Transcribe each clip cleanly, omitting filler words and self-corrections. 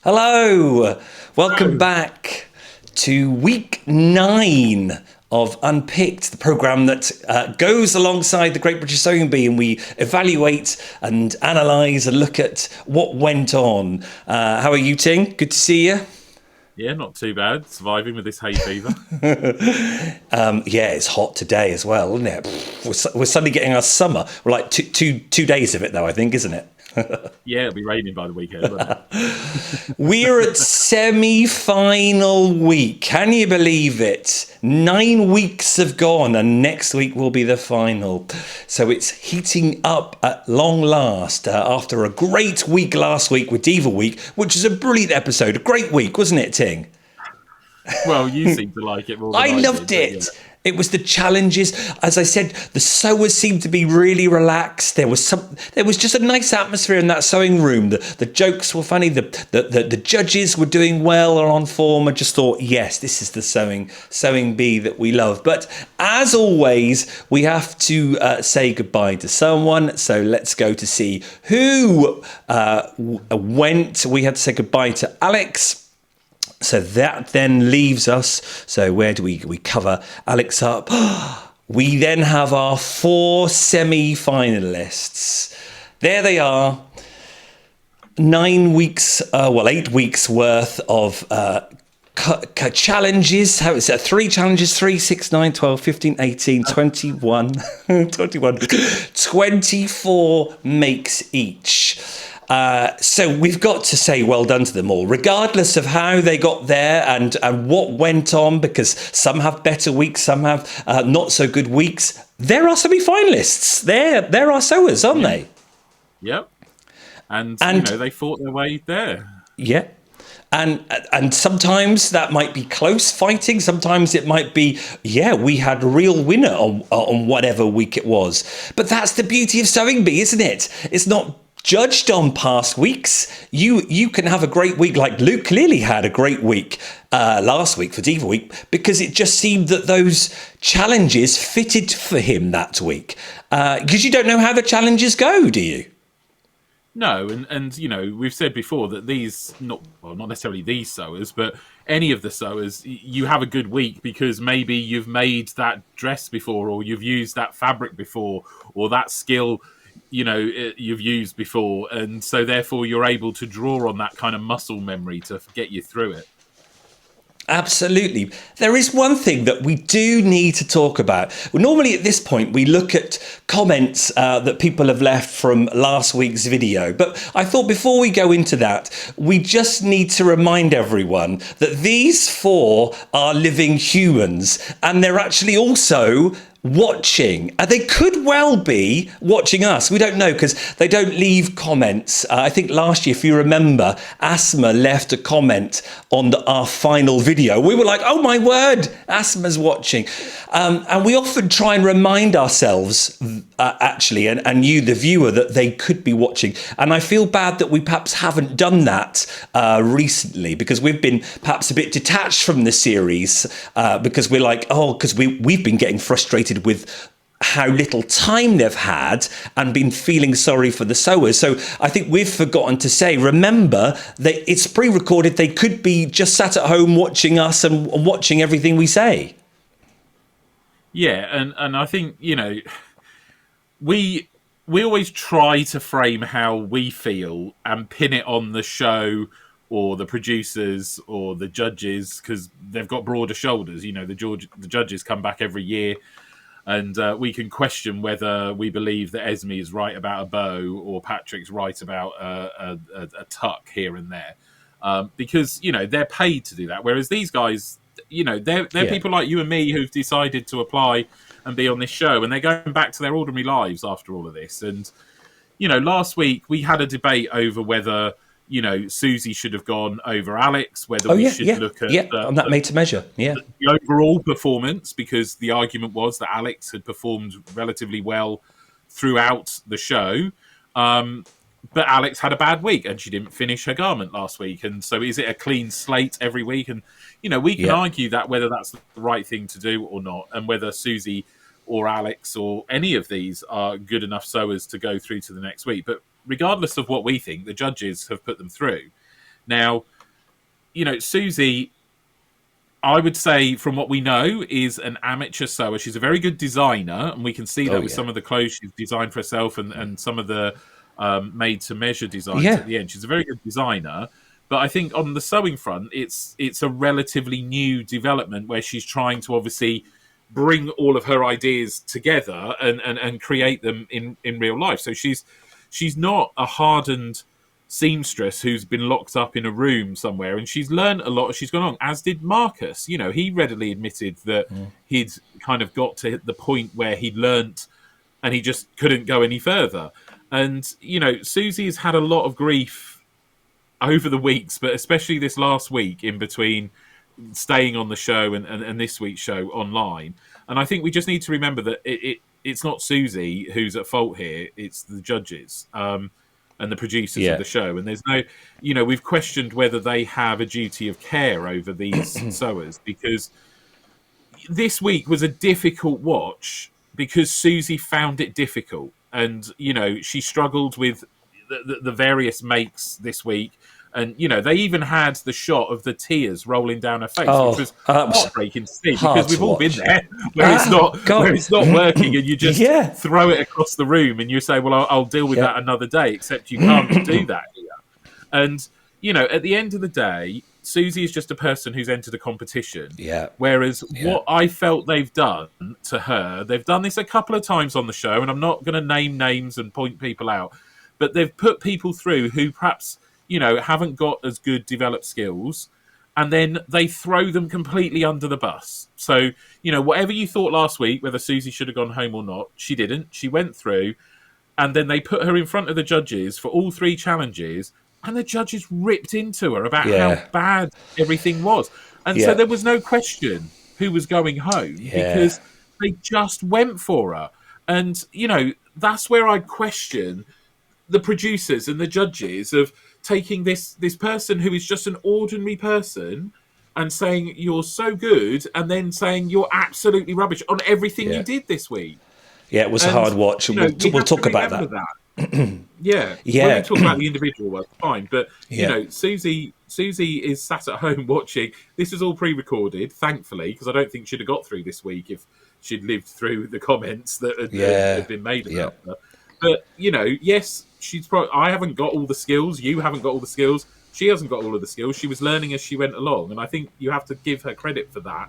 Hello, welcome Oh, back to week 9 of Unpicked, the programme that goes alongside the Great British Sewing Bee, and we evaluate and analyse and look at what went on. How are you, Ting? Good to see you. yeah, not too bad. Surviving with this hay fever. Yeah, it's hot today as well, isn't it? We're suddenly getting our summer. We're like two days of it, though, I think, isn't it? Yeah, it'll be raining by the weekend, won't it? We're at semi-final week. Can you believe it? 9 weeks have gone and next week will be the final. So it's heating up at long last after a great week last week with Diva Week, which is a brilliant episode. A great week, wasn't it, Ting? Well, you seem to like it more than I I loved did, but yeah. it. It was the challenges. As I said, the sewers seemed to be really relaxed. There was just a nice atmosphere in that sewing room. The jokes were funny. The judges were doing well or on form. I just thought, yes, this is the sewing bee that we love. But as always, we have to say goodbye to someone. So let's go to see who went. We had to say goodbye to Alex. So that then leaves us. So where do we cover Alex up? We then have our 4 semi-finalists. There they are. 8 weeks worth of challenges. How is that? 3 challenges: 3, 6, 9, 12, 15, 18, 21, 21, 24 makes each. So we've got to say well done to them all, regardless of how they got there and what went on, because some have better weeks, some have not so good weeks. There are semi-finalists. There are sewers, aren't they? Yep. And And they fought their way there. yeah. And sometimes that might be close fighting. Sometimes it might be, we had a real winner on whatever week it was. But that's the beauty of Sewing Bee, isn't it? It's not judged on past weeks. You can have a great week, like Luke clearly had a great week last week for Diva Week, because it just seemed that those challenges fitted for him that week. Because you don't know how the challenges go, do you? No, and we've said before that these, not necessarily these sewers, but any of the sewers, you have a good week because maybe you've made that dress before, or you've used that fabric before, or that skill you've used before, and so therefore you're able to draw on that kind of muscle memory to get you through it. Absolutely. There is one thing that we do need to talk about. Well, normally at this point, we look at comments that people have left from last week's video. But I thought before we go into that, we just need to remind everyone that these 4 are living humans, and they're actually also watching. They could well be watching us. We don't know because they don't leave comments. I think last year, if you remember, Asma left a comment on our final video. We were like, oh my word, Asma's watching. And we often try and remind ourselves, actually, and you, the viewer, that they could be watching. And I feel bad that we perhaps haven't done that recently, because we've been perhaps a bit detached from the series because we're like, because we've been getting frustrated with how little time they've had and been feeling sorry for the sewers. So I think we've forgotten to say, remember that it's pre-recorded. They could be just sat at home watching us and watching everything we say. Yeah, and I think, we always try to frame how we feel and pin it on the show or the producers or the judges, because they've got broader shoulders. The judges come back every year, and we can question whether we believe that Esme is right about a bow or Patrick's right about a tuck here and there, because they're paid to do that. Whereas these guys, they're people like you and me who've decided to apply and be on this show, and they're going back to their ordinary lives after all of this. And last week we had a debate over whether Susie should have gone over Alex, whether we should look at on that made to measure, the overall performance, because the argument was that Alex had performed relatively well throughout the show. But Alex had a bad week and she didn't finish her garment last week. And so is it a clean slate every week? And, we can argue that whether that's the right thing to do or not, and whether Susie or Alex or any of these are good enough sewers to go through to the next week. But regardless of what we think, the judges have put them through. Now, Susie, I would say, from what we know, is an amateur sewer. She's a very good designer, and we can see that with some of the clothes she's designed for herself and some of the made-to-measure designs at the end. She's a very good designer. But I think on the sewing front, it's a relatively new development where she's trying to obviously bring all of her ideas together and create them in real life. So she's not a hardened seamstress who's been locked up in a room somewhere, and she's learned a lot as she's gone on, as did Marcus. He readily admitted that he'd kind of got to the point where he'd learnt and he just couldn't go any further. And Susie has had a lot of grief over the weeks, but especially this last week in between staying on the show and this week's show online. And I think we just need to remember that it's not Susie who's at fault here, it's the judges and the producers of the show. And there's no, we've questioned whether they have a duty of care over these sewers, because this week was a difficult watch because Susie found it difficult. And, she struggled with the various makes this week. And, they even had the shot of the tears rolling down her face, which was heartbreaking to see, because we've all been there where it's not working and you just throw it across the room and you say, well, I'll deal with that another day, except you can't do that here. And, at the end of the day, Susie is just a person who's entered a competition. Yeah. Whereas what I felt they've done to her, they've done this a couple of times on the show, and I'm not going to name names and point people out, but they've put people through who perhaps haven't got as good developed skills, and then they throw them completely under the bus. So, whatever you thought last week, whether Susie should have gone home or not, she didn't. She went through, and then they put her in front of the judges for all 3 challenges, and the judges ripped into her about how bad everything was. And so there was no question who was going home because they just went for her. And, that's where I question the producers and the judges of taking this person who is just an ordinary person and saying you're so good, and then saying you're absolutely rubbish on everything you did this week. Yeah, it was a hard watch, and we'll talk about that. When we talk about the individual one, fine. But, Susie is sat at home watching. This is all pre-recorded, thankfully, because I don't think she'd have got through this week if she'd lived through the comments that had been made about her. But, yes, I haven't got all the skills. You haven't got all the skills. She hasn't got all of the skills. She was learning as she went along. And I think you have to give her credit for that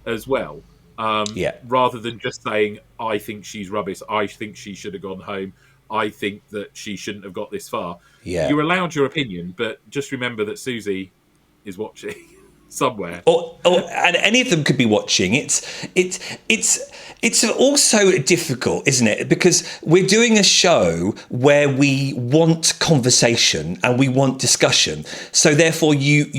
as well. Rather than just saying, I think she's rubbish. I think she should have gone home. I think that she shouldn't have got this far. You're allowed your opinion, but just remember that Susie is watching somewhere. And any of them could be watching. It's also difficult, isn't it? Because we're doing a show where we want conversation and we want discussion. So therefore, you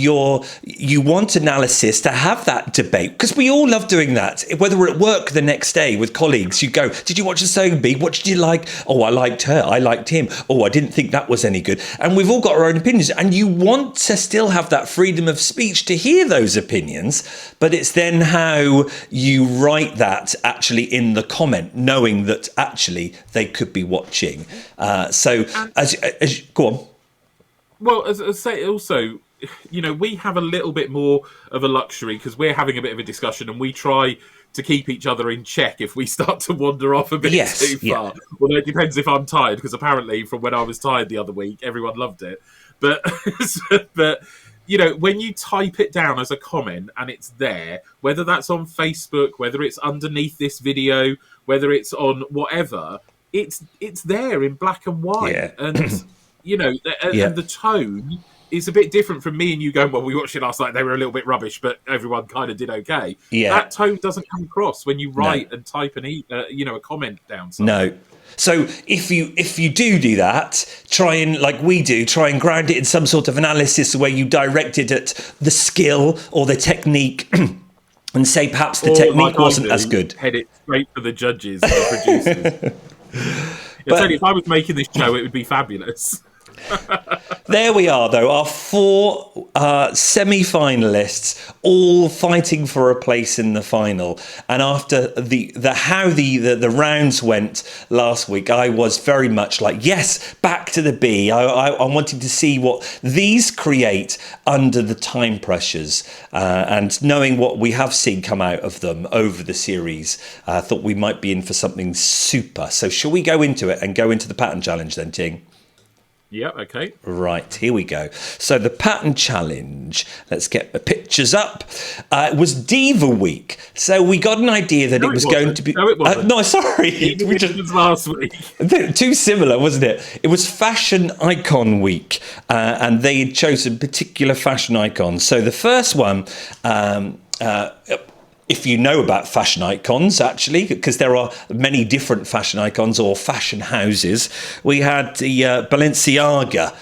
want analysis to have that debate, because we all love doing that. Whether we're at work the next day with colleagues, you go, "Did you watch the sewing bee? What did you like? Oh, I liked her. I liked him. Oh, I didn't think that was any good." And we've all got our own opinions, and you want to still have that freedom of speech to hear those opinions, but it's then how you write that actually in the comment, knowing that actually they could be watching. As go on. Well, as I say, also, we have a little bit more of a luxury because we're having a bit of a discussion, and we try to keep each other in check if we start to wander off a bit too far. Well, it depends if I'm tired, because apparently from when I was tired the other week, everyone loved it. But when you type it down as a comment and it's there, whether that's on Facebook, whether it's underneath this video, whether it's on whatever, it's there in black and white. And, and the tone is a bit different from me and you going, well, we watched it last night, they were a little bit rubbish, but everyone kind of did okay. That tone doesn't come across when you write and type a comment down somewhere. No. So if you do that, try and ground it in some sort of analysis where you direct it at the skill or the technique and say perhaps the technique wasn't as good. Head it straight for the judges and the producers. If I was making this show, it would be fabulous. There we are, though. Our four semi-finalists, all fighting for a place in the final. And after the rounds went last week, I was very much like, yes, back to the B. I wanted to see what these create under the time pressures, and knowing what we have seen come out of them over the series, I thought we might be in for something super. So, shall we go into it and go into the pattern challenge then, Ting? Yeah, okay. Right, here we go. So the pattern challenge, let's get the pictures up. It was Diva Week. So we got an idea that it was going to be... No, it wasn't. No, sorry. It was last week. Too similar, wasn't it? It was Fashion Icon Week, and they had chosen particular fashion icons. So the first one... if you know about fashion icons, actually, because there are many different fashion icons or fashion houses, we had the Balenciaga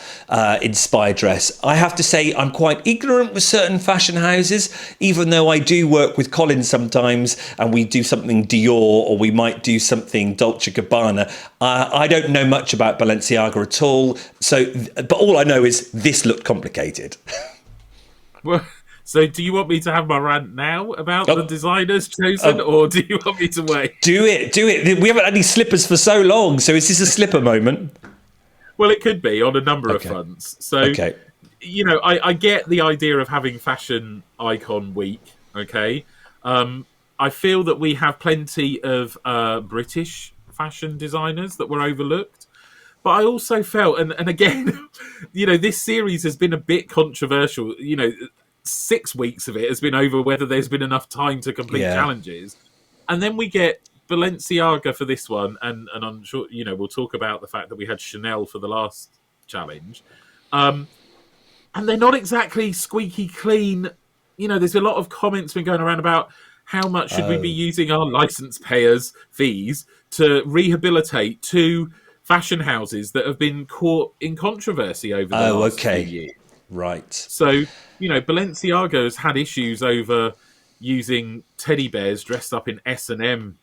inspired dress. I have to say I'm quite ignorant with certain fashion houses, even though I do work with Colin sometimes and we do something Dior or we might do something Dolce & Gabbana. I don't know much about Balenciaga at all. But all I know is this looked complicated. Well... So do you want me to have my rant now about the designers chosen, or do you want me to wait? Do it. We haven't had any slippers for so long, so is this a slipper moment? Well, it could be on a number of fronts. So, you know, I get the idea of having Fashion Icon Week, okay? I feel that we have plenty of British fashion designers that were overlooked. But I also felt, and again, you know, this series has been a bit controversial, you know, 6 weeks of it has been over whether there's been enough time to complete challenges. And then we get Balenciaga for this one, and I'm sure, you know, we'll talk about the fact that we had Chanel for the last challenge. And they're not exactly squeaky clean. You know, there's a lot of comments been going around about how much should we be using our license payers' fees to rehabilitate two fashion houses that have been caught in controversy over the last few years. Right. So, you know, Balenciaga has had issues over using teddy bears dressed up in S&M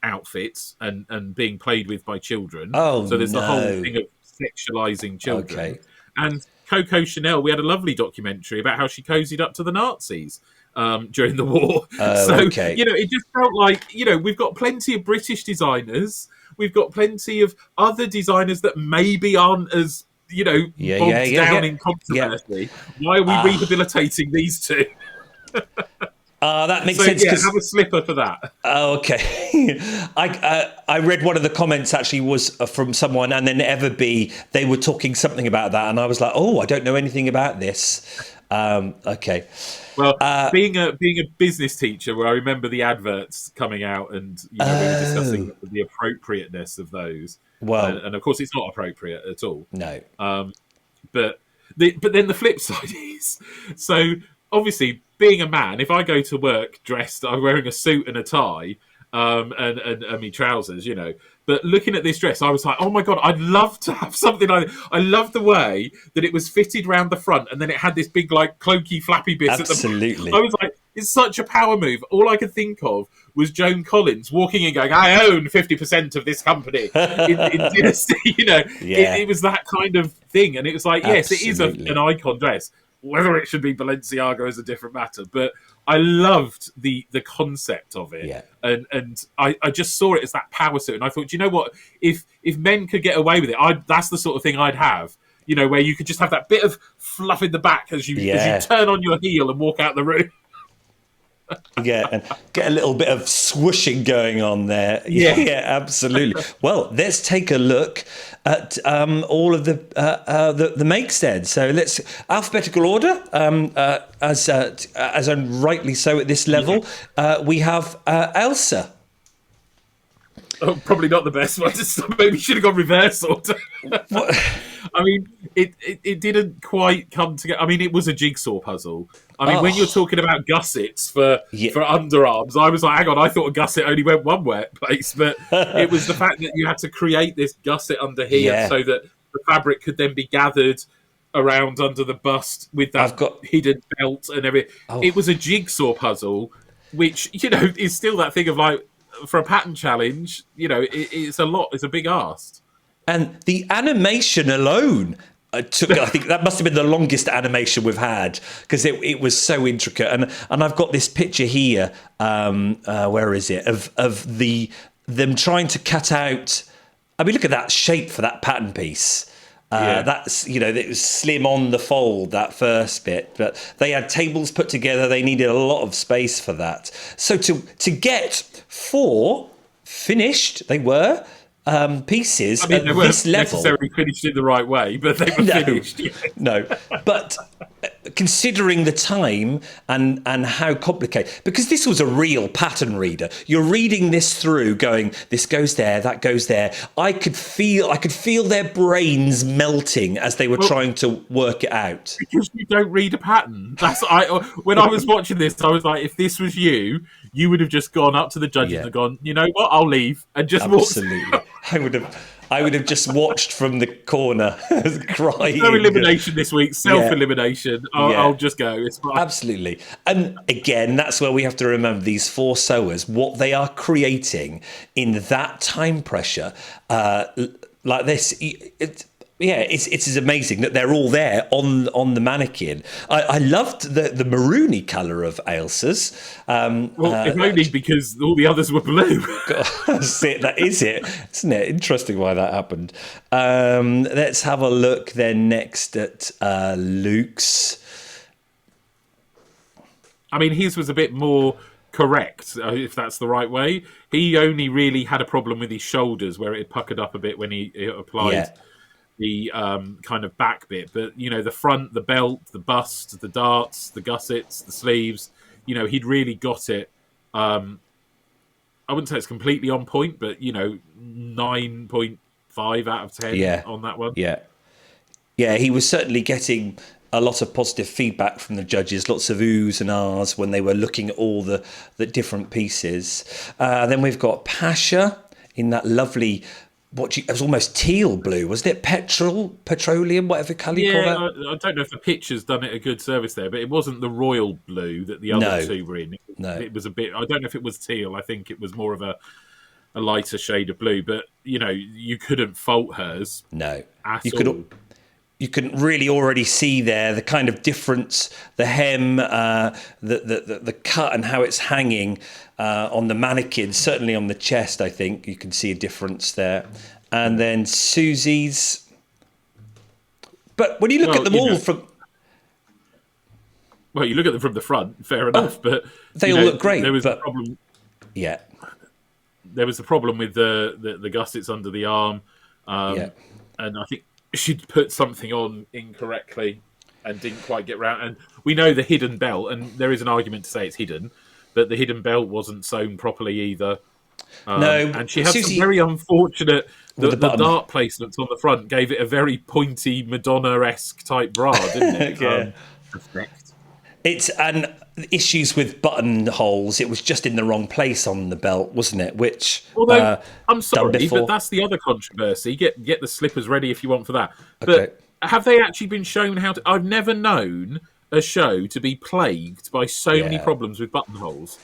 outfits and being played with by children. So there's the whole thing of sexualizing children. Okay. And Coco Chanel, we had a lovely documentary about how she cozied up to the Nazis during the war. You know, it just felt like, you know, we've got plenty of British designers. We've got plenty of other designers that maybe aren't as, you know, bogged down in controversy. Why are we rehabilitating these two? That makes sense. Yeah, have a slipper for that. Okay. I read one of the comments actually was from someone, and then Everbee, they were talking something about that, and I was like, oh, I don't know anything about this. Okay. Well, being a business teacher, where I remember the adverts coming out, and you know, we were discussing the appropriateness of those. Well, and of course, it's not appropriate at all. No. But then the flip side is, so obviously, being a man, if I go to work dressed, I'm wearing a suit and a tie, and my trousers, you know. But looking at this dress, I was like, oh my God, I'd love to have something like that. I love the way that it was fitted round the front, and then it had this big, like, cloaky, flappy bit at the back. I was like, it's such a power move. All I could think of was Joan Collins walking in going, I own 50% of this company in Dynasty. You know, it was that kind of thing. And it was like, yes, it is an icon dress. Whether it should be Balenciaga is a different matter. But I loved the concept of it. Yeah. And I just saw it as that power suit. And I thought, you know what? If men could get away with it, that's the sort of thing I'd have. You know, where you could just have that bit of fluff in the back as you turn on your heel and walk out the room. And get a little bit of swooshing going on there. Yeah, absolutely. Well, let's take a look at all of the makes then. So let's alphabetical order, as rightly so at this level. We have Elsa. Oh, probably not the best one to start. Maybe should have gone reverse order. I mean, it didn't quite come together. I mean, it was a jigsaw puzzle. I mean, when you're talking about gussets for underarms, I was like, hang on, I thought a gusset only went one place. But it was the fact that you had to create this gusset under here so that the fabric could then be gathered around under the bust with that hidden belt and everything. It was a jigsaw puzzle, which, you know, is still that thing of like, for a pattern challenge, you know, it's a lot. It's a big ask. And the animation alone I think that must have been the longest animation we've had, because it was so intricate. And I've got this picture here. Where is it? Of them trying to cut out. I mean, look at that shape for that pattern piece. That's, it was slim on the fold, that first bit, but they had tables put together. They needed a lot of space for that. So to get 4 finished, they were pieces I mean, they weren't this level. necessarily finished in the right way, but they were finished. No, but considering the time and how complicated, because this was a real pattern reader. You're reading this through, going, this goes there, that goes there. I could feel their brains melting as they were trying to work it out. Because you don't read a pattern. When I was watching this, I was like, if this was you, you would have just gone up to the judges and gone, you know what, I'll leave, and just absolutely. I would have just watched from the corner, crying. No elimination this week, self-elimination. I'll just go. It's fine. Absolutely. And again, that's where we have to remember these 4 sewers, what they are creating in that time pressure, like this. It's amazing that they're all there on the mannequin. I loved the maroony colour of Ailsa's. If only because all the others were blue. That is it, isn't it? Interesting why that happened. Let's have a look then next at Luke's. I mean, his was a bit more correct, if that's the right way. He only really had a problem with his shoulders, where it had puckered up a bit when he applied the kind of back bit. But, the front, the belt, the bust, the darts, the gussets, the sleeves, he'd really got it. I wouldn't say it's completely on point, but, 9.5 out of 10 on that one. Yeah, he was certainly getting a lot of positive feedback from the judges, lots of oohs and ahs when they were looking at all the different pieces. Then we've got Pasha in that lovely... it was almost teal blue, wasn't it? Petroleum, whatever colour you call that. I don't know if the picture's done it a good service there, but it wasn't the royal blue that the other 2 were in. It was a bit. I don't know if it was teal. I think it was more of a lighter shade of blue. But you couldn't fault hers. No, at all. You can really already see there the kind of difference, the hem, the cut, and how it's hanging on the mannequin. Certainly on the chest, I think you can see a difference there. And then Susie's. But when you look at them all from... Well, you look at them from the front, fair enough, but... They all look great. There was a problem... Yeah. There was a problem with the gussets under the arm. And I think she'd put something on incorrectly and didn't quite get round. And we know the hidden belt, and there is an argument to say it's hidden, but the hidden belt wasn't sewn properly either. No, and she had some very unfortunate... The dart placements on the front gave it a very pointy Madonna-esque type bra, didn't it? It's and issues with buttonholes. It was just in the wrong place on the belt, wasn't it? Which I'm sorry, but that's the other controversy. Get the slippers ready if you want for that. But have they actually been shown how to? I've never known a show to be plagued by so many problems with buttonholes,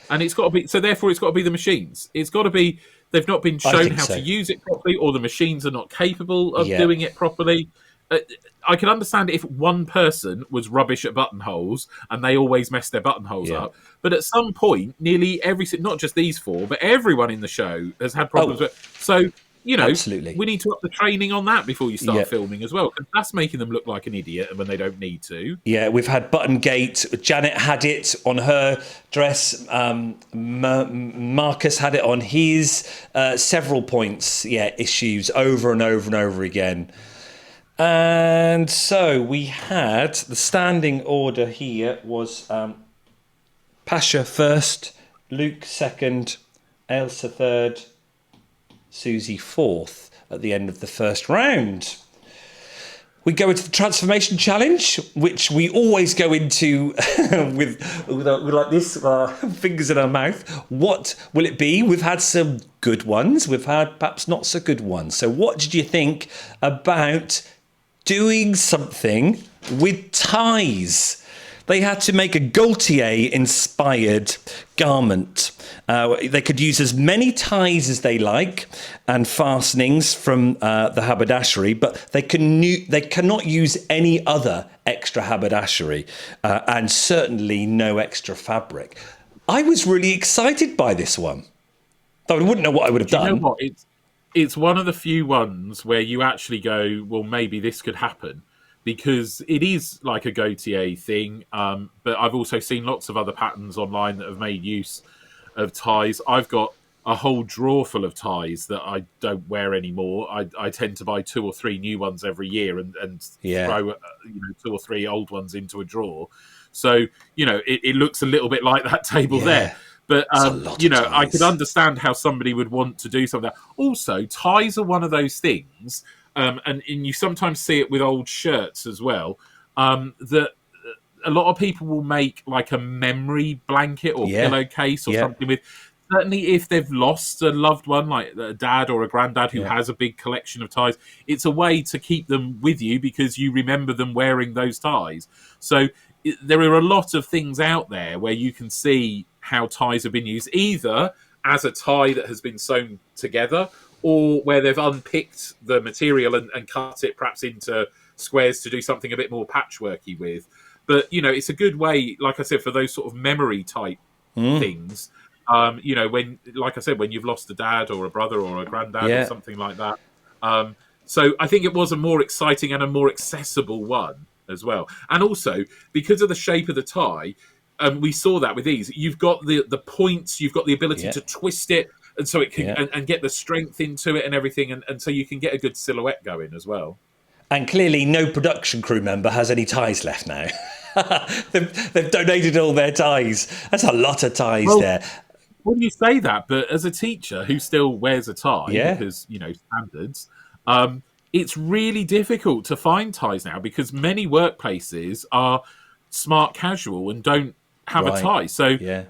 and it's got to be. So therefore, it's got to be the machines. It's got to be they've not been shown how to use it properly, or the machines are not capable of doing it properly. I can understand if one person was rubbish at buttonholes and they always messed their buttonholes up. But at some point, nearly not just these 4, but everyone in the show has had problems with it. So, absolutely. We need to up the training on that before you start filming as well, because that's making them look like an idiot when they don't need to. Yeah, we've had Buttongate. Janet had it on her dress. Marcus had it on his. Several points, issues over and over and over again. And so we had the standing order here was Pasha first, Luke second, Ailsa third, Susie fourth at the end of the first round. We go into the transformation challenge, which we always go into with like this, fingers in our mouth. What will it be? We've had some good ones. We've had perhaps not so good ones. So what did you think about doing something with ties? They had to make a Gaultier-inspired garment. They could use as many ties as they like and fastenings from the haberdashery, but they cannot use any other extra haberdashery, and certainly no extra fabric. I was really excited by this one. Though I wouldn't know what I would have done. You know what? It's one of the few ones where you actually go, well, maybe this could happen, because it is like a Gautier thing. But I've also seen lots of other patterns online that have made use of ties. I've got a whole drawer full of ties that I don't wear anymore. I tend to buy 2 or 3 new ones every year and throw 2 or 3 old ones into a drawer. So, it looks a little bit like that table there. But, I could understand how somebody would want to do something like that. Also, ties are one of those things, and you sometimes see it with old shirts as well, that a lot of people will make like a memory blanket or pillowcase or something with. Certainly if they've lost a loved one, like a dad or a granddad who has a big collection of ties, it's a way to keep them with you because you remember them wearing those ties. So there are a lot of things out there where you can see how ties have been used, either as a tie that has been sewn together or where they've unpicked the material and cut it perhaps into squares to do something a bit more patchworky with. But, it's a good way, like I said, for those sort of memory type things. When, like I said, when you've lost a dad or a brother or a granddad or something like that. So I think it was a more exciting and a more accessible one as well. And also, because of the shape of the tie, we saw that with these. You've got the points, you've got the ability to twist it, and so it can and get the strength into it and everything, and so you can get a good silhouette going as well. And clearly, no production crew member has any ties left now. they've donated all their ties. That's a lot of ties there. Well, you say that, but as a teacher who still wears a tie because, standards, it's really difficult to find ties now because many workplaces are smart casual and don't have a tie. So, to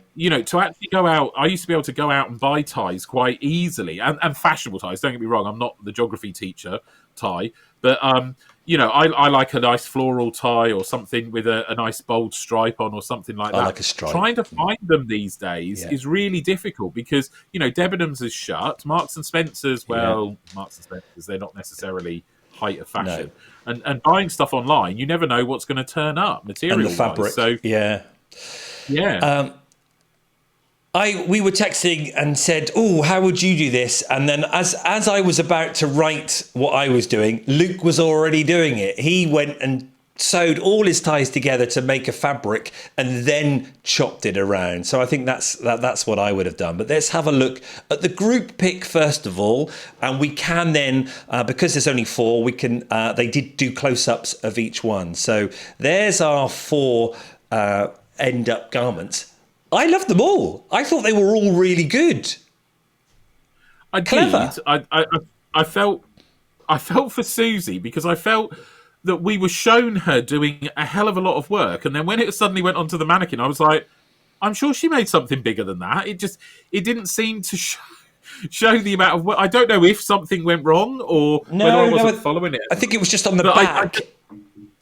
actually go out, I used to be able to go out and buy ties quite easily and fashionable ties. Don't get me wrong, I'm not the geography teacher tie, but, I like a nice floral tie or something with a nice bold stripe on or something like that. I like a stripe. Trying to find them these days is really difficult because, Debenhams is shut. Marks and Spencer's, Marks and Spencer's, they're not necessarily height of fashion. No. And buying stuff online, you never know what's going to turn up material-wise. And the fabric. So, we were texting and said, "Oh, how would you do this?" And then as I was about to write what I was doing, Luke was already doing it. He went and sewed all his ties together to make a fabric and then chopped it around. So I think that's what I would have done. But let's have a look at the group pick first of all, and we can then, because there's only 4, we can. They did do close-ups of each one. So there's our 4 end-up garments. I loved them all. I thought they were all really good. Clever. I felt for Susie because I felt that we were shown her doing a hell of a lot of work, and then when it suddenly went onto the mannequin, I was like, I'm sure she made something bigger than that. It didn't seem to show the amount of work. I don't know if something went wrong or whether I wasn't following it. I think it was just on the back.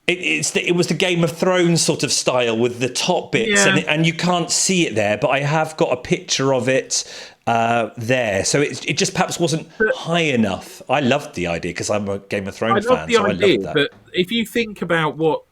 It was the Game of Thrones sort of style with the top bits, and you can't see it there, but I have got a picture of it there. So it just perhaps wasn't high enough. I loved the idea because I'm a Game of Thrones fan, so I loved that. But if you think about what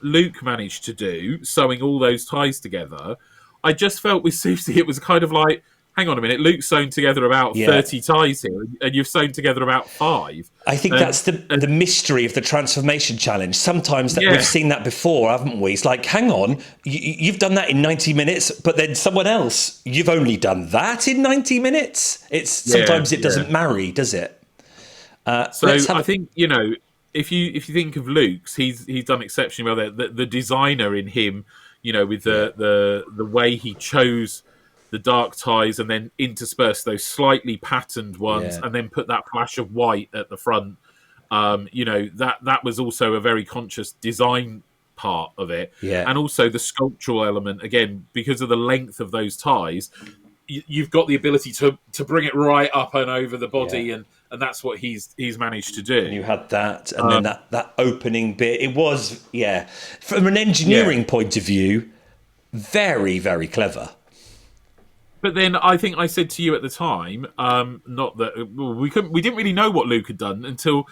Luke managed to do, sewing all those ties together, I just felt with Susie it was kind of like, hang on a minute, Luke's sewn together about 30 ties here, and you've sewn together about 5. I think that's the mystery of the transformation challenge. Sometimes we've seen that before, haven't we? It's like, hang on, you've done that in 90 minutes, but then someone else, you've only done that in 90 minutes? Sometimes it doesn't marry, does it? I think, if you think of Luke's, he's done exceptionally well there. The designer in him, with the way he chose the dark ties and then intersperse those slightly patterned ones and then put that flash of white at the front. That was also a very conscious design part of it. Yeah. And also the sculptural element, again, because of the length of those ties, you've got the ability to bring it right up and over the body, and that's what he's managed to do. And you had that, and then that opening bit. It was, from an engineering point of view, very, very clever. But then I think I said to you at the time, not that we didn't really know what Luke had done until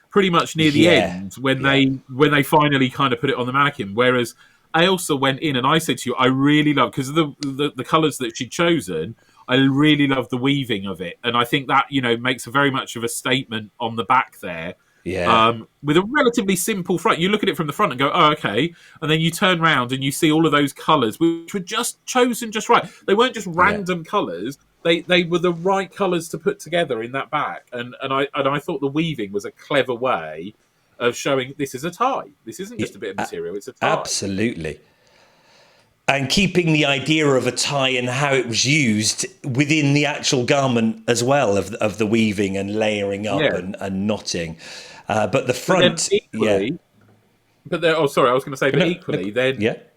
pretty much near the end when they finally kind of put it on the mannequin. Whereas Ailsa went in, and I said to you, I really love, because of the colours that she'd chosen, I really love the weaving of it, and I think that makes a very much of a statement on the back there. With a relatively simple front. You look at it from the front and go, oh, okay. And then you turn around and you see all of those colours, which were just chosen just right. They weren't just random colours. They were the right colours to put together in that back. And I thought the weaving was a clever way of showing this is a tie. This isn't just a bit of material, it's a tie. Absolutely. And keeping the idea of a tie and how it was used within the actual garment as well, of the weaving and layering up and knotting. But the front, But then, I was going to say, equally,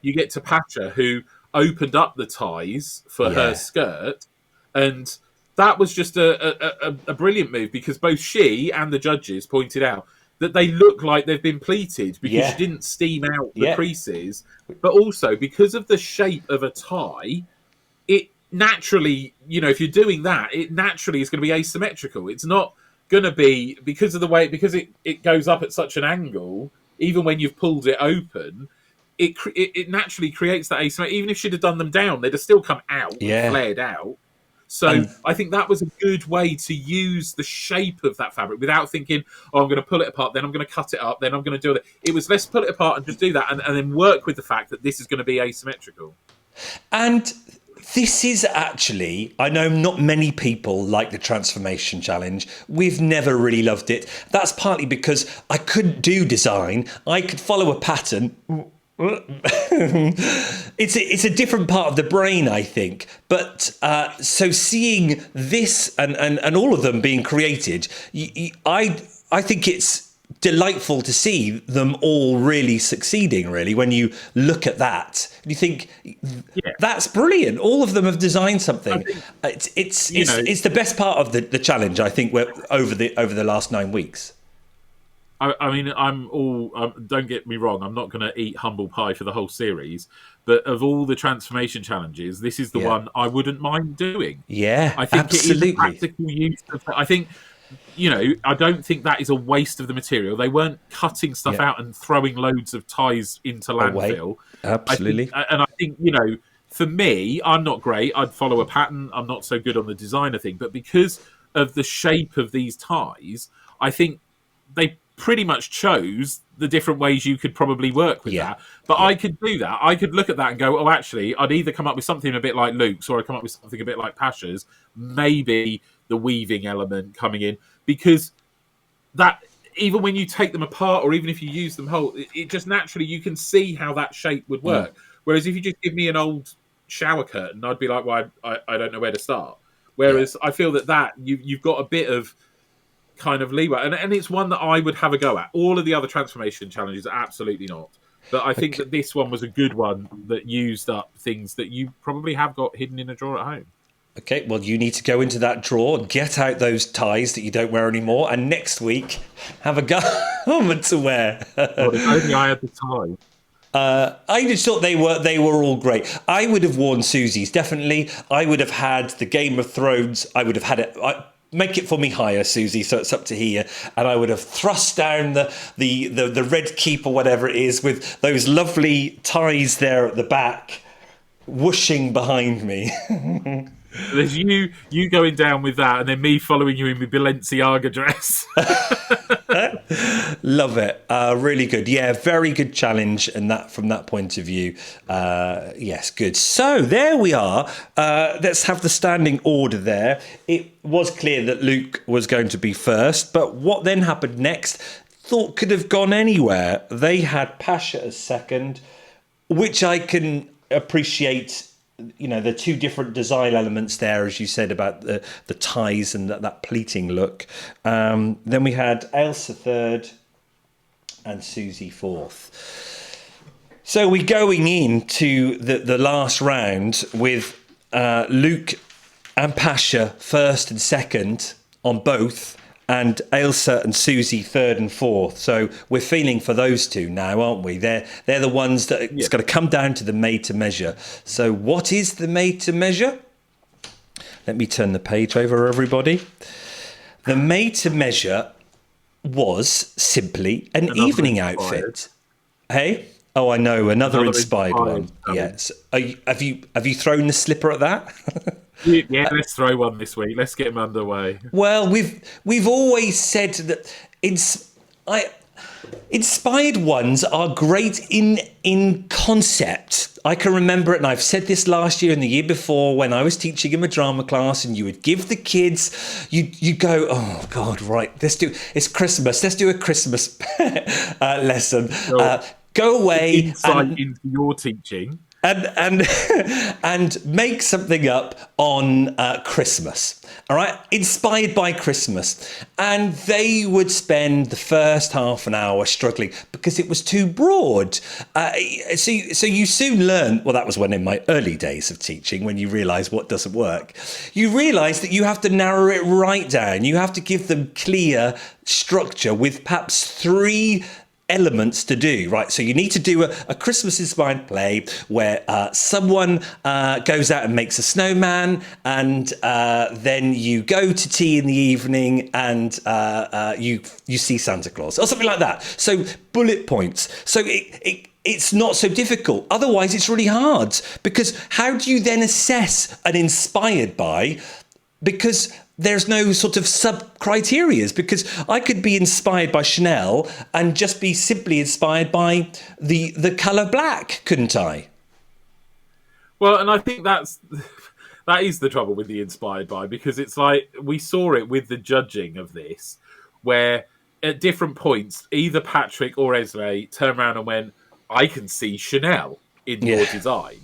you get to Pasha, who opened up the ties for her skirt, and that was just a brilliant move, because both she and the judges pointed out that they look like they've been pleated because she didn't steam out the creases, but also because of the shape of a tie, it naturally, if you're doing that, it naturally is going to be asymmetrical. It's not going to be, because of the way, because it goes up at such an angle, even when you've pulled it open, it naturally creates that asymmetry. Even if she'd have done them down, they'd have still come out, flared out. So I think that was a good way to use the shape of that fabric without thinking, oh, I'm going to pull it apart, then I'm going to cut it up, then I'm going to do it. It was, let's pull it apart and just do that, and then work with the fact that this is going to be asymmetrical. And this is actually, I know not many people like the transformation challenge. We've never really loved it. That's partly because I couldn't do design. I could follow a pattern. It's a different part of the brain, I think. But so seeing this and all of them being created, I think it's delightful to see them all really succeeding, really, when you look at that. You think, that's brilliant. All of them have designed something. It's the best part of the challenge, I think, over the last 9 weeks. I mean, don't get me wrong, I'm not going to eat humble pie for the whole series, but of all the transformation challenges, this is the one I wouldn't mind doing. Yeah, I think absolutely. It is a practical use of, I think, I don't think that is a waste of the material. They weren't cutting stuff out and throwing loads of ties into landfill. Absolutely. I think, for me, I'm not great. I'd follow a pattern. I'm not so good on the designer thing. But because of the shape of these ties, I think they pretty much chose the different ways you could probably work with that. But I could do that. I could look at that and go, oh, actually, I'd either come up with something a bit like Luke's, or I'd come up with something a bit like Pasha's, maybe the weaving element coming in, because that, even when you take them apart, or even if you use them whole, it just naturally, you can see how that shape would work. Whereas if you just give me an old shower curtain, I'd be like, well, I don't know where to start. Whereas I feel that you've got a bit of kind of leeway, and it's one that I would have a go at. All of the other transformation challenges are absolutely not, but I think that this one was a good one that used up things that you probably have got hidden in a drawer at home. Okay, well, you need to go into that drawer, get out those ties that you don't wear anymore, and next week have a garment to wear. Well, if only I had the time. I just thought they were all great. I would have worn Susie's, definitely. I would have had the Game of Thrones. I would have had it. Make it for me higher, Susie, so it's up to here. And I would have thrust down the red keep or whatever it is, with those lovely ties there at the back, whooshing behind me. There's you going down with that, and then me following you in my Balenciaga dress. Love it. Really good. Yeah, very good challenge, and that from that point of view. Yes, good. So there we are. Let's have the standing order there. It was clear that Luke was going to be first, but what then happened next, thought could have gone anywhere. They had Pasha as second, which I can appreciate. The two different design elements there, as you said, about the ties and that pleating look. Then we had Ailsa third and Susie fourth. So we're going into the last round with Luke and Pasha first and second on both, and Ailsa and Susie third and fourth. So we're feeling for those two now, aren't we? They're the ones that it's going to come down to the made to measure. So what is the made to measure? Let me turn the page over, everybody. The made to measure was simply an evening outfit. Hey? Oh, I know, another inspired one. Yes. Have you thrown the slipper at that? Yeah, let's throw one this week. Let's get them underway. Well, we've always said that inspired ones are great in concept. I can remember it, and I've said this last year and the year before when I was teaching in a drama class, and you would give the kids, you go, oh God, right, it's Christmas. Let's do a Christmas lesson. Go away. Insight into your teaching. And make something up on Christmas, all right? Inspired by Christmas. And they would spend the first half an hour struggling because it was too broad. So you soon learn, well, that was when in my early days of teaching, when you realise what doesn't work. You realise that you have to narrow it right down. You have to give them clear structure with perhaps 3 elements to do, right? So you need to do a Christmas inspired play where someone goes out and makes a snowman, and then you go to tea in the evening, and you see Santa Claus or something like that. So bullet points. So it's not so difficult. Otherwise, it's really hard, because how do you then assess an inspired by? Because there's no sort of sub-criterias, because I could be inspired by Chanel and just be simply inspired by the colour black, couldn't I? Well, and I think that is the trouble with the inspired by, because it's like we saw it with the judging of this, where at different points, either Patrick or Esme turned around and went, I can see Chanel in your design.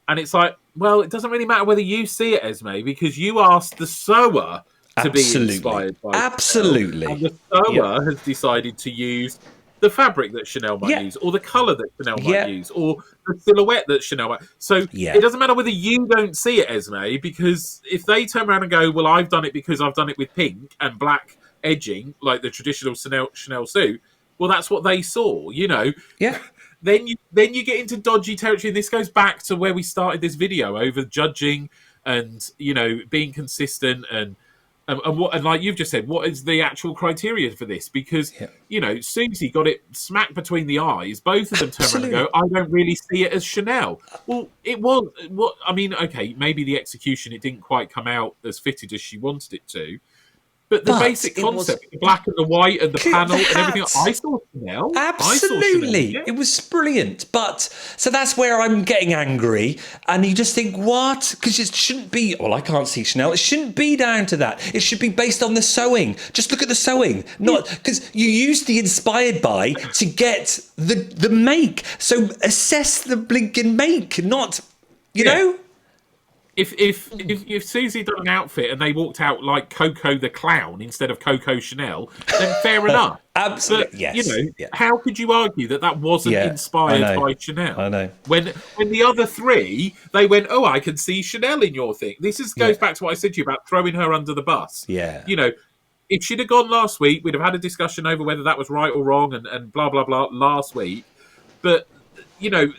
And it's like, well, it doesn't really matter whether you see it, Esme, because you asked the sewer to be inspired by Absolutely. Chanel. And the sewer has decided to use the fabric that Chanel might use, or the colour that Chanel might use, or the silhouette that Chanel might. So it doesn't matter whether you don't see it, Esme, because if they turn around and go, well, I've done it because I've done it with pink and black edging, like the traditional Chanel suit, well, that's what they saw, you know? Yeah. Then you get into dodgy territory, and this goes back to where we started this video over judging and, you know, being consistent and like you've just said, what is the actual criteria for this? Because you know, Susie got it smack between the eyes. Both of them turn around and go, I don't really see it as Chanel. Well, it was what I mean. Okay, maybe the execution, it didn't quite come out as fitted as she wanted it to. But the basic concept, the black and the white and the panel and everything, I saw Chanel. Absolutely. It was brilliant. But, so that's where I'm getting angry. And you just think, what? Because it shouldn't be, well, I can't see Chanel. It shouldn't be down to that. It should be based on the sewing. Just look at the sewing. Not, because you use the inspired by to get the make. So assess the blinking make, not, you know? If Susie done an outfit and they walked out like Coco the Clown instead of Coco Chanel, then fair enough. Absolutely, but, yes. You know, how could you argue that wasn't inspired by Chanel? I know. When the other 3, they went, oh, I can see Chanel in your thing. This goes back to what I said to you about throwing her under the bus. Yeah. You know, if she'd have gone last week, we'd have had a discussion over whether that was right or wrong and blah, blah, blah last week. But, you know,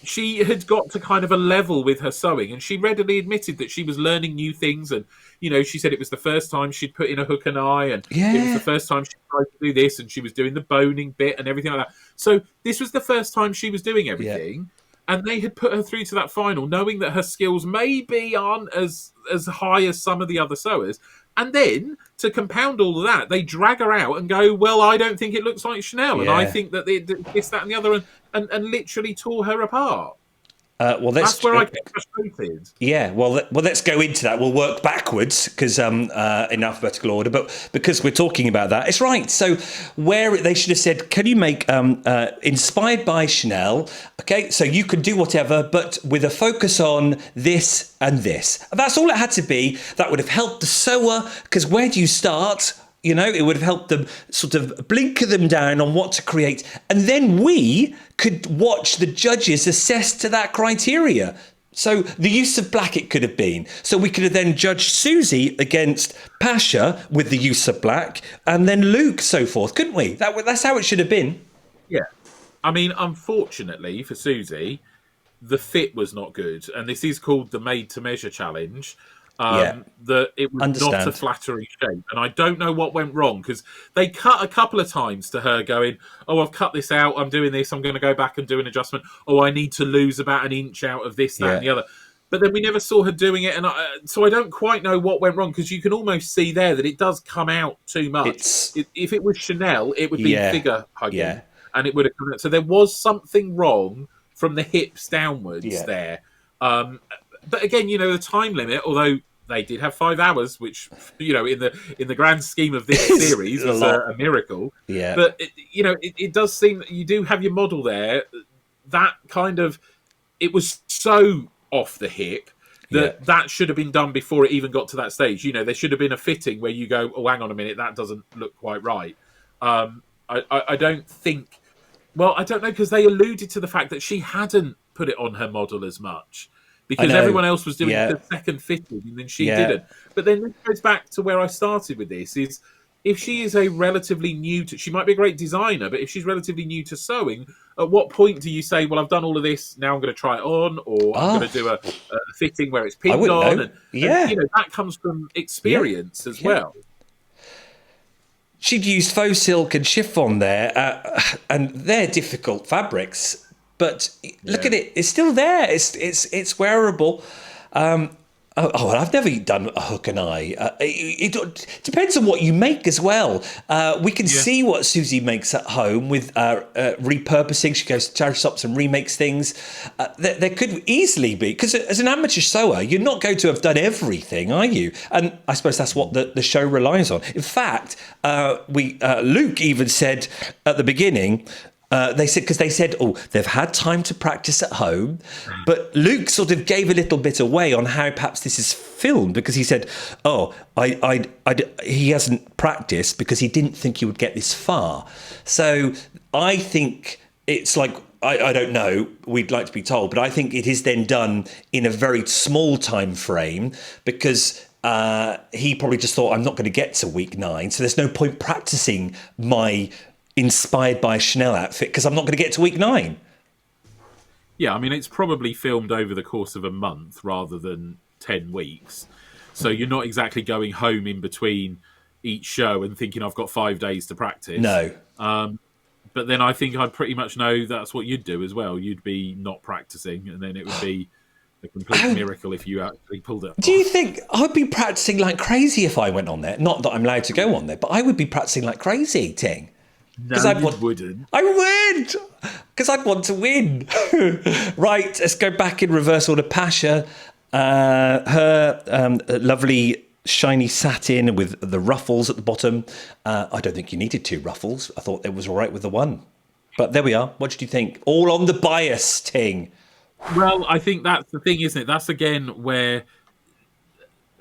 she had got to kind of a level with her sewing, and she readily admitted that she was learning new things. And, you know, she said it was the first time she'd put in a hook and eye, and it was the first time she tried to do this, and she was doing the boning bit and everything like that. So this was the first time she was doing everything, and they had put her through to that final, knowing that her skills maybe aren't as high as some of the other sewers. And then, to compound all of that, they drag her out and go, well, I don't think it looks like Chanel, and I think that this, that, and the other, and literally tore her apart. That's where I get frustrated. Yeah, well, let's go into that. We'll work backwards because in alphabetical order, but because we're talking about that, it's right. So where they should have said, can you make inspired by Chanel? Okay, so you can do whatever, but with a focus on this and this. And that's all it had to be. That would have helped the sewer, because where do you start? You know, it would have helped them sort of blinker them down on what to create. And then we could watch the judges assess to that criteria. So the use of black it could have been. So we could have then judged Susie against Pasha with the use of black, and then Luke, so forth, couldn't we? That's how it should have been. Yeah. I mean, unfortunately for Susie, the fit was not good, and this is called the made to measure challenge. Yeah. That it was not a flattering shape, and I don't know what went wrong, because they cut a couple of times to her going, "Oh, I've cut this out. I'm doing this. I'm going to go back and do an adjustment. Oh, I need to lose about an inch out of this, that, and the other." But then we never saw her doing it, and so I don't quite know what went wrong, because you can almost see there that it does come out too much. If it was Chanel, it would be figure hugging, and it would have come out. So there was something wrong from the hips downwards there. But again, the time limit, although they did have 5 hours, which, in the grand scheme of this series was a miracle. Yeah. But, it does seem that you do have your model there. That kind of, it was so off the hip that should have been done before it even got to that stage. There should have been a fitting where you go, oh, hang on a minute, that doesn't look quite right. I don't think, well, I don't know, because they alluded to the fact that she hadn't put it on her model as much, because everyone else was doing the second fitting and then she didn't. But then this goes back to where I started with this, is if she is a relatively new to, she might be a great designer, but if she's relatively new to sewing, at what point do you say, well, I've done all of this, now I'm going to try it on, or I'm going to do a fitting where it's pinned on? And, that comes from experience as well. She'd used faux silk and chiffon there, and they're difficult fabrics. But look at it; it's still there. It's wearable. I've never done a hook and eye. It depends on what you make as well. We can see what Susie makes at home with repurposing. She goes to charity shops and remakes things. There could easily be, because as an amateur sewer, you're not going to have done everything, are you? And I suppose that's what the show relies on. In fact, Luke even said at the beginning, they said, oh, they've had time to practice at home, but Luke sort of gave a little bit away on how perhaps this is filmed, because he said, oh, he hasn't practiced because he didn't think he would get this far. So I think it's like, I don't know, we'd like to be told, but I think it is then done in a very small time frame, because he probably just thought, I'm not going to get to week 9, so there's no point practicing my inspired by Chanel outfit, because I'm not going to get to week 9. Yeah, I mean, it's probably filmed over the course of a month rather than 10 weeks. So you're not exactly going home in between each show and thinking, I've got 5 days to practice. No. But then I think I'd pretty much know that's what you'd do as well. You'd be not practicing, and then it would be a complete miracle if you actually pulled it off. Do you think I'd be practicing like crazy if I went on there? Not that I'm allowed to go on there, but I would be practicing like crazy, Ting. No, you wouldn't. I would, because I'd want to win. Right, let's go back in reverse order. Pasha, her lovely shiny satin with the ruffles at the bottom. I don't think you needed 2 ruffles. I thought it was all right with the 1. But there we are. What did you think? All on the bias, Ting. Well, I think that's the thing, isn't it? That's again where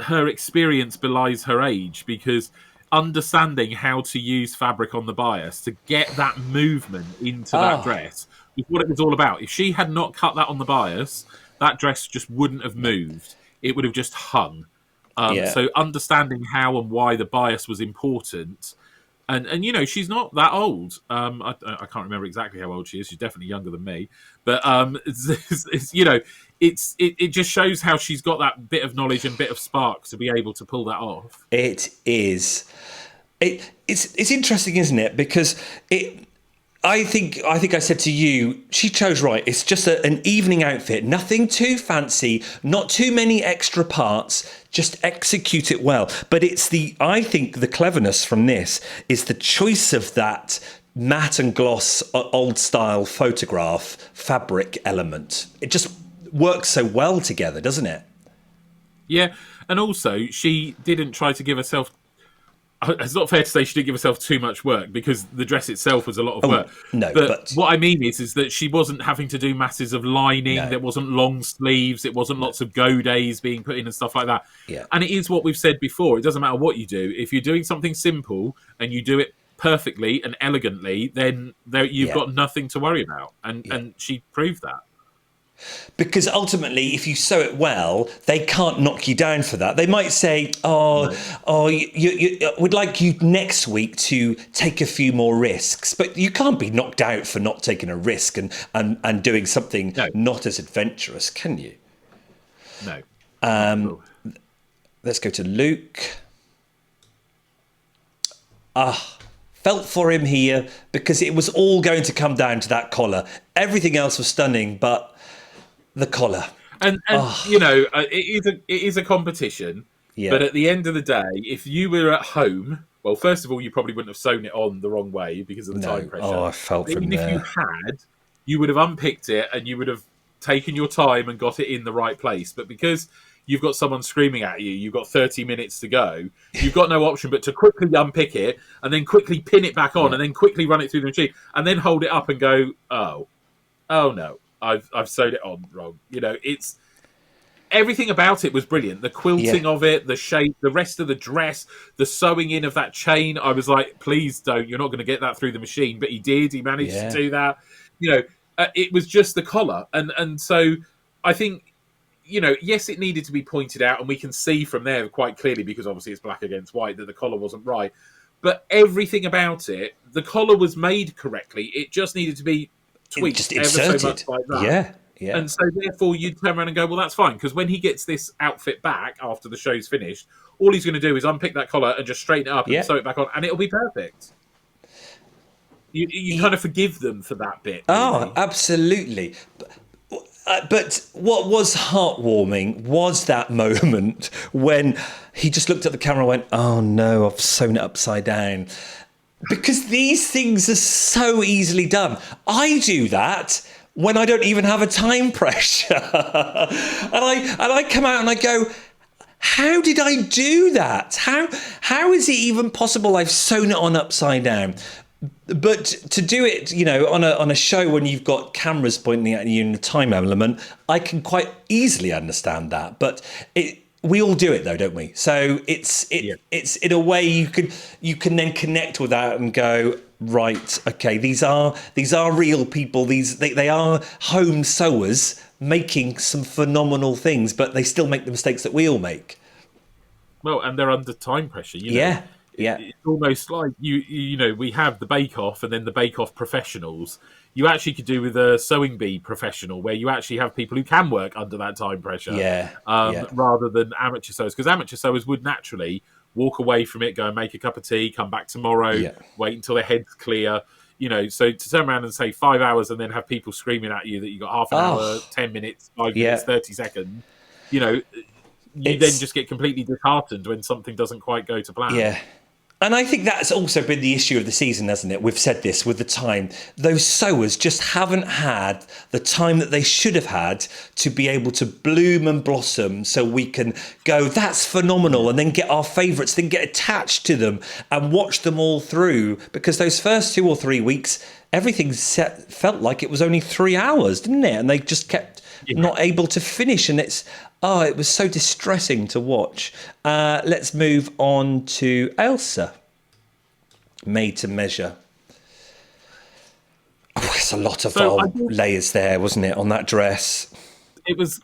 her experience belies her age, because understanding how to use fabric on the bias to get that movement into that dress is what it was all about. If she had not cut that on the bias, that dress just wouldn't have moved. It would have just hung. So understanding how and why the bias was important. And she's not that old. I can't remember exactly how old she is. She's definitely younger than me. But it just shows how she's got that bit of knowledge and bit of spark to be able to pull that off. It is. It's interesting, isn't it? Because I think I said to you, she chose right. It's just an evening outfit, nothing too fancy, not too many extra parts. Just execute it well. But I think the cleverness from this is the choice of that matte and gloss, old style photograph fabric element. It just works so well together, doesn't it? Yeah, and also she didn't try to give herself. It's not fair to say she didn't give herself too much work, because the dress itself was a lot of work. No, but what I mean is that she wasn't having to do masses of lining. No. There wasn't long sleeves. It wasn't lots of go days being put in and stuff like that. Yeah. And it is what we've said before. It doesn't matter what you do. If you're doing something simple and you do it perfectly and elegantly, then you've got nothing to worry about. And she proved that. Because ultimately, if you sew it well, they can't knock you down for that. They might say, we'd like you next week to take a few more risks. But you can't be knocked out for not taking a risk and doing something not as adventurous, can you? No. Let's go to Luke. Felt for him here because it was all going to come down to that collar. Everything else was stunning, but the collar. And you know, it is a competition. Yeah. But at the end of the day, if you were at home, well, first of all, you probably wouldn't have sewn it on the wrong way because of the time pressure. Oh, I felt from Even if you had, you would have unpicked it and you would have taken your time and got it in the right place. But because you've got someone screaming at you, you've got 30 minutes to go, you've got no option but to quickly unpick it and then quickly pin it back on and then quickly run it through the machine and then hold it up and go, oh no, I've sewed it on wrong. You know, it's everything about it was brilliant. The quilting of it, the shape, the rest of the dress, the sewing in of that chain. I was like, please don't. You're not going to get that through the machine. But he did. He managed to do that. You know, it was just the collar. And so I think, you know, yes, it needed to be pointed out. And we can see from there quite clearly, because obviously it's black against white, that the collar wasn't right. But everything about it, the collar was made correctly. It just needed to be tweaked just ever inserted. so much like that. Yeah. And so therefore you'd turn around and go, well, that's fine. Because when he gets this outfit back after the show's finished, all he's going to do is unpick that collar and just straighten it up and sew it back on, and it'll be perfect. You kind of forgive them for that bit. Really. Oh, absolutely. But what was heartwarming was that moment when he just looked at the camera and went, oh no, I've sewn it upside down. Because these things are so easily done. I do that when I don't even have a time pressure. and I come out and I go, how did I do that? How is it even possible I've sewn it on upside down? But to do it, you know, on a show when you've got cameras pointing at you in the time element, I can quite easily understand that. But we all do it though, don't we? So it's in a way you can then connect with that and go, right, okay, these are real people. They are home sewers making some phenomenal things, but they still make the mistakes that we all make. Well, and they're under time pressure, you know. Yeah. It's almost like you know, we have the Bake Off and then the Bake Off professionals. You actually could do with a sewing bee professional, where you actually have people who can work under that time pressure, rather than amateur sewers. Because amateur sewers would naturally walk away from it, go and make a cup of tea, come back tomorrow, wait until their head's clear. You know, so to turn around and say 5 hours and then have people screaming at you that you got half an hour, 10 minutes, 5 minutes, 30 seconds, you know, you then just get completely disheartened when something doesn't quite go to plan. Yeah. And I think that's also been the issue of the season, hasn't it? We've said this with the time. Those sewers just haven't had the time that they should have had to be able to bloom and blossom, so we can go, that's phenomenal, and then get our favourites, then get attached to them and watch them all through. Because those first 2 or 3 weeks, everything felt like it was only 3 hours, didn't it? And they just kept not able to finish. And it was so distressing to watch. Let's move on to Elsa. Made to measure. Oh, it's a lot of layers there, wasn't it, on that dress? It was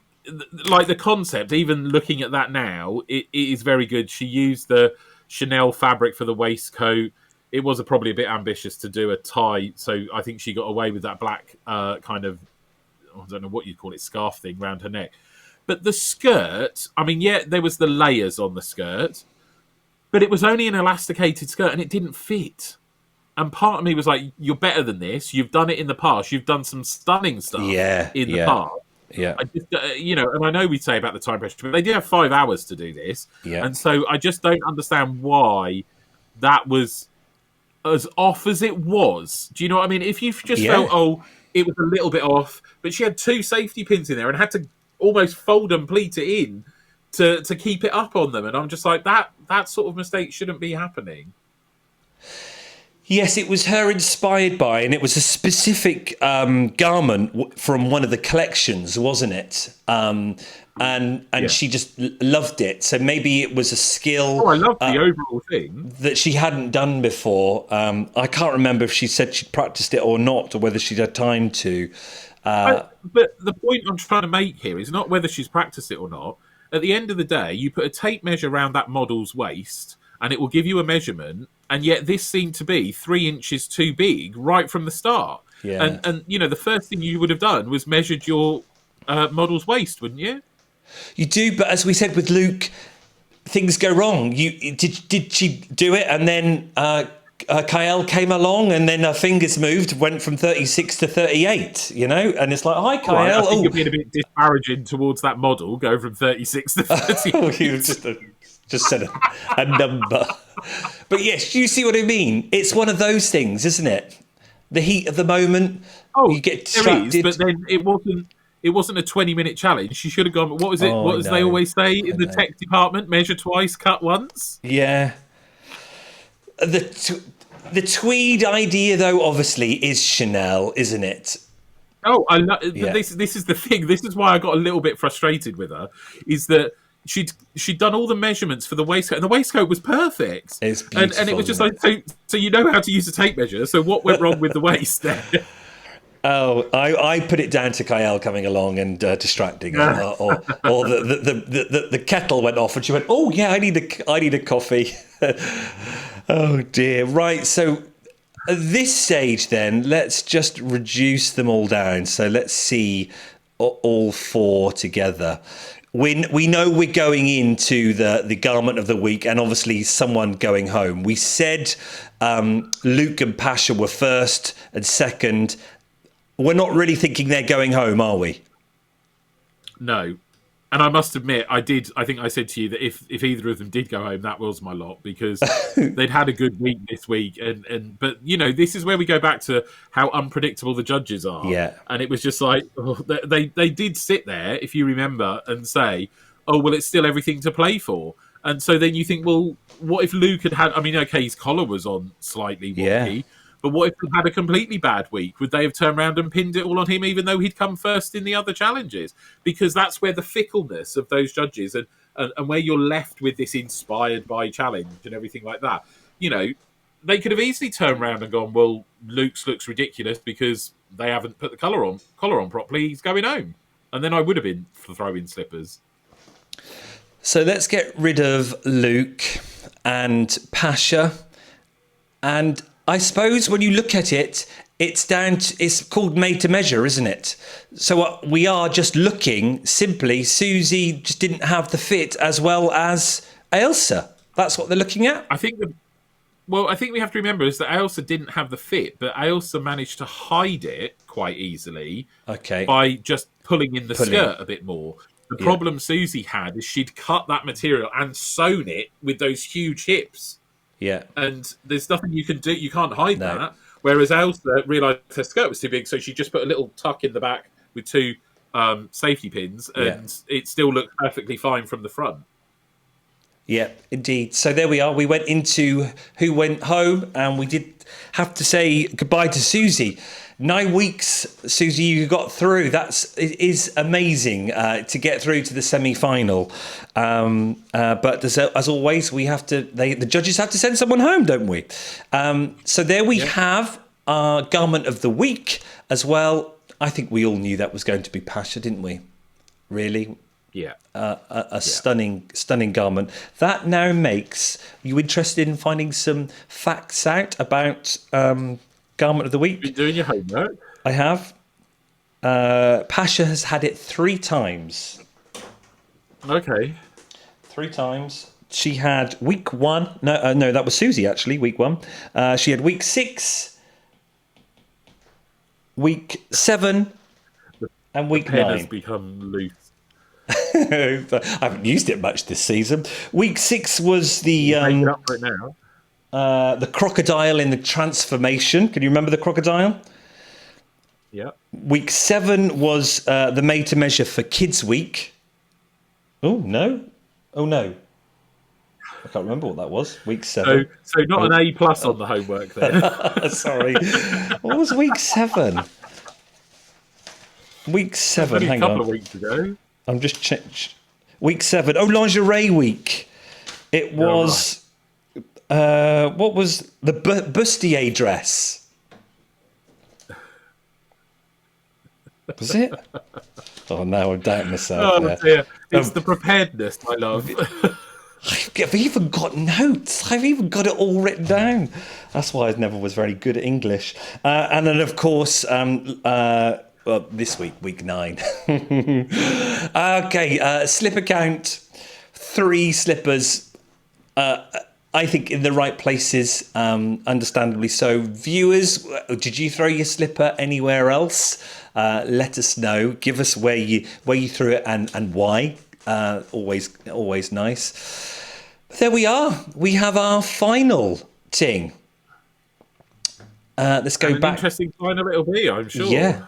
like the concept, even looking at that now, it is very good. She used the Chanel fabric for the waistcoat. It was probably a bit ambitious to do a tie, so I think she got away with that black kind of, I don't know what you'd call it, scarf thing around her neck. But the skirt, I mean, there was the layers on the skirt, but it was only an elasticated skirt and it didn't fit. And part of me was like, you're better than this. You've done it in the past. You've done some stunning stuff in the past. Yeah. I just, you know, and I know we say about the time pressure, but they did have 5 hours to do this. Yeah. And so I just don't understand why that was as off as it was. Do you know what I mean? If you just felt, it was a little bit off, but she had 2 safety pins in there and had to almost fold and pleat it in to keep it up on them. And I'm just like, that sort of mistake shouldn't be happening. Yes, it was her inspired by, and it was a specific garment from one of the collections, wasn't it? And she just loved it. So maybe it was a skill. Oh, I love the overall thing that she hadn't done before. I can't remember if she said she'd practiced it or not, or whether she'd had time to. But the point I'm trying to make here is not whether she's practiced it or not. At the end of the day, you put a tape measure around that model's waist, and it will give you a measurement. And yet, this seemed to be 3 inches too big right from the start. Yeah. And the first thing you would have done was measured your model's waist, wouldn't you? You do, but as we said with Luke, things go wrong. Did she do it, and then Kyle came along, and then her fingers moved, went from 36 to 38. And it's like, hi, Kyle. Right, I think you're being a bit disparaging towards that model, going from 36 to 38. You just said a number. But yes, you see what I mean? It's one of those things, isn't it? The heat of the moment. Oh, you get distracted. There is, but then it wasn't a 20-minute challenge. She should have gone. What was it? Oh, what as they always say in the tech department? Measure twice, cut once. Yeah. The tweed idea, though, obviously, is Chanel, isn't it? Oh, this is the thing. This is why I got a little bit frustrated with her. Is that she'd done all the measurements for the waistcoat, and the waistcoat was perfect. It's beautiful, and it was just like, so you know how to use a tape measure. So what went wrong with the waist there? Oh, I put it down to Kyle coming along and distracting her, or the kettle went off and she went, oh yeah, I need a coffee. Oh dear. Right, so at this stage then, let's just reduce them all down. So let's see all four together. We know we're going into the garment of the week, and obviously someone going home. We said Luke and Pasha were first and second. We're not really thinking they're going home, are we? No. And I must admit, I think I said to you that if either of them did go home, that was my lot, because they'd had a good week this week. But this is where we go back to how unpredictable the judges are. Yeah. And it was just like, they did sit there, if you remember, and say, oh, well, it's still everything to play for. And so then you think, well, what if Luke had, I mean, okay, his collar was on slightly wonky. Yeah. But what if he had a completely bad week? Would they have turned around and pinned it all on him, even though he'd come first in the other challenges? Because that's where the fickleness of those judges and where you're left with this inspired by challenge and everything like that. They could have easily turned around and gone, well, Luke's looks ridiculous because they haven't put the collar on properly. He's going home. And then I would have been throwing slippers. So let's get rid of Luke and Pasha. And I suppose when you look at it, it's called made to measure, isn't it? So we are just looking simply. Susie just didn't have the fit as well as Ailsa. That's what they're looking at. I think we have to remember is that Ailsa didn't have the fit, but Ailsa managed to hide it quite easily. Okay. By just pulling in the skirt a bit more. The problem Susie had is she'd cut that material and sewn it with those huge hips. Yeah. And there's nothing you can do. You can't hide that. Whereas Ailsa realised her skirt was too big, so she just put a little tuck in the back with two safety pins, and it still looked perfectly fine from the front. Yeah, indeed. So there we are. We went into who went home, and we did have to say goodbye to Susie. 9 weeks, Susie, you got through. It is amazing to get through to the semi-final. But as always, the judges have to send someone home, don't we? So there we have our garment of the week as well. I think we all knew that was going to be Pasha, didn't we? Really? Yeah. Stunning garment. That now makes you interested in finding some facts out about garment of the week. Been doing your homework? I have. Pasha has had it 3 times. Okay. 3 times. She had week 1. No, that was Susie actually. Week 1. She had week 6, week 7, and week 9. The pen has become loose. I haven't used it much this season. Week 6 was the up for it now. The crocodile in the transformation. Can you remember the crocodile? Yeah. Week 7 was the made to measure for Kids Week. Oh no! I can't remember what that was. Week 7. So not an A+ on the homework then. Sorry. What was week 7? Week 7. Only hang a couple on. of weeks ago. I'm just week 7. Oh, lingerie week. It was. What was the bustier dress? Was it? Oh no, I'm doubting myself Oh there. dear, it's the preparedness I love. I've even got notes. I've even got it all written down. That's why I never was very good at English. And then, of course, well, this week, week 9. Okay, slipper count. 3 slippers. I think in the right places, understandably so. Viewers, did you throw your slipper anywhere else? Let us know. Give us where you threw it and why. Always nice. There we are. We have our final ting. Let's go An back. interesting final it'll be, I'm sure. Yeah.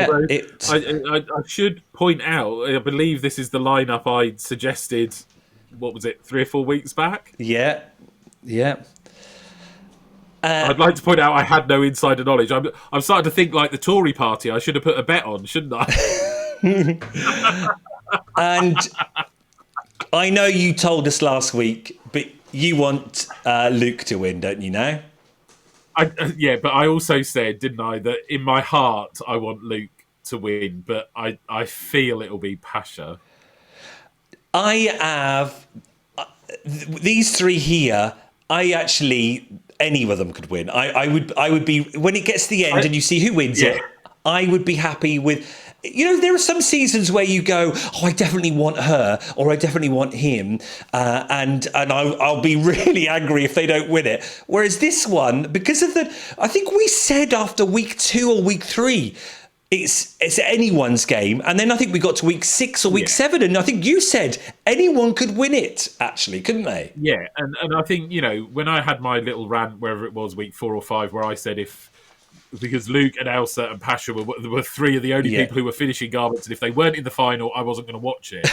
Although, It. I should point out, I believe this is the lineup I'd suggested. What was it, 3 or 4 weeks back? Yeah. I'd like to point out I had no insider knowledge. I'm starting to think like the Tory party. I should have put a bet on, shouldn't I? And I know you told us last week, but you want Luke to win, don't you now? Yeah, but I also said, didn't I, that in my heart I want Luke to win, but I feel it'll be Pasha. I have these 3 here. Any of them could win. I would be, when it gets to the end and you see who wins it, I would be happy with. There are some seasons where you go, oh, I definitely want her, or I definitely want him, and I'll be really angry if they don't win it. Whereas this one, because of I think we said after week 2 or week 3, it's anyone's game, and then I think we got to week 6 or week 7, and I think you said anyone could win it. Actually, couldn't they? Yeah, and I think when I had my little rant, wherever it was, week 4 or 5, where I said because Luke and Elsa and Pasha were 3 of the only people who were finishing garments, and if they weren't in the final, I wasn't going to watch it.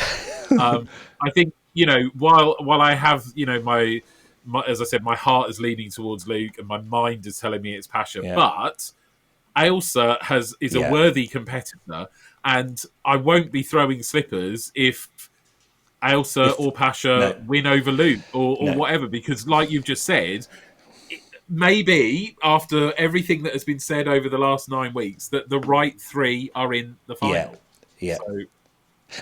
I think while I have my as I said, my heart is leaning towards Luke, and my mind is telling me it's Pasha, but Elsa is a worthy competitor, and I won't be throwing slippers if Elsa or Pasha win over Luke or whatever, because like you've just said, maybe after everything that has been said over the last 9 weeks, that the right 3 are in the final. Yeah. So,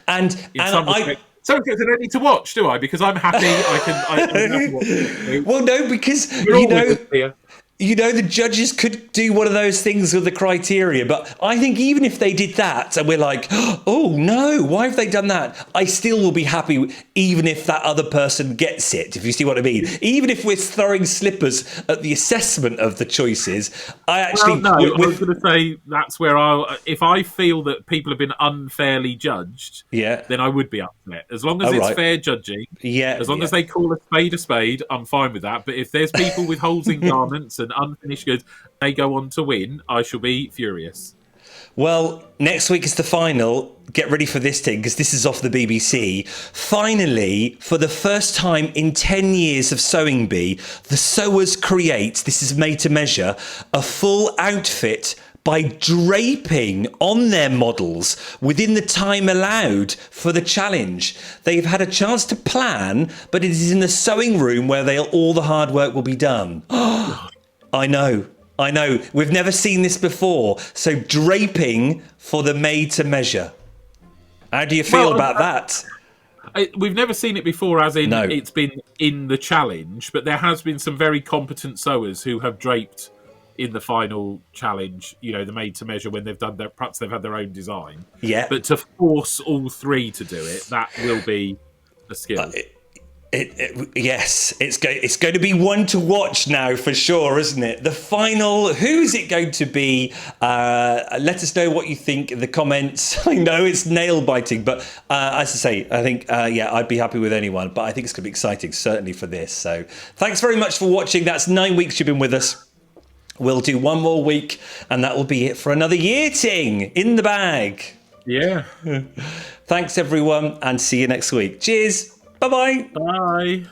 and some respect, so I don't need to watch, do I? Because I'm happy. I can have to watch it. Well, no, because the judges could do one of those things with the criteria, but I think even if they did that and we're like, oh no, why have they done that? I still will be happy even if that other person gets it, if you see what I mean. Even if we're throwing slippers at the assessment of the choices, I was going to say that's where if I feel that people have been unfairly judged, then I would be upset. As long as it's fair judging, as long as they call a spade, I'm fine with that. But if there's people with holes in garments and unfinished goods, they go on to win, I shall be furious. Well, next week is the final. Get ready for this thing, because this is off the BBC. Finally, for the first time in 10 years of Sewing Bee, the sewers create, this is made to measure, a full outfit by draping on their models within the time allowed for the challenge. They've had a chance to plan, but it is in the sewing room where all the hard work will be done. I know. We've never seen this before. So draping for the made to measure. How do you feel about that? We've never seen it before, as in it's been in the challenge, but there has been some very competent sewers who have draped in the final challenge, the made to measure, when they've done perhaps they've had their own design. Yeah. But to force all 3 to do it, that will be a skill. Yes, it's going to be one to watch now for sure, isn't it? The final, who's it going to be? Let us know what you think in the comments. I know it's nail biting, but as I say, I think I'd be happy with anyone, but I think it's going to be exciting, certainly for this. So thanks very much for watching. That's 9 weeks you've been with us. We'll do 1 more week, and that will be it for another year, ting, in the bag. Yeah. Thanks everyone, and see you next week. Cheers. Bye-bye. Bye.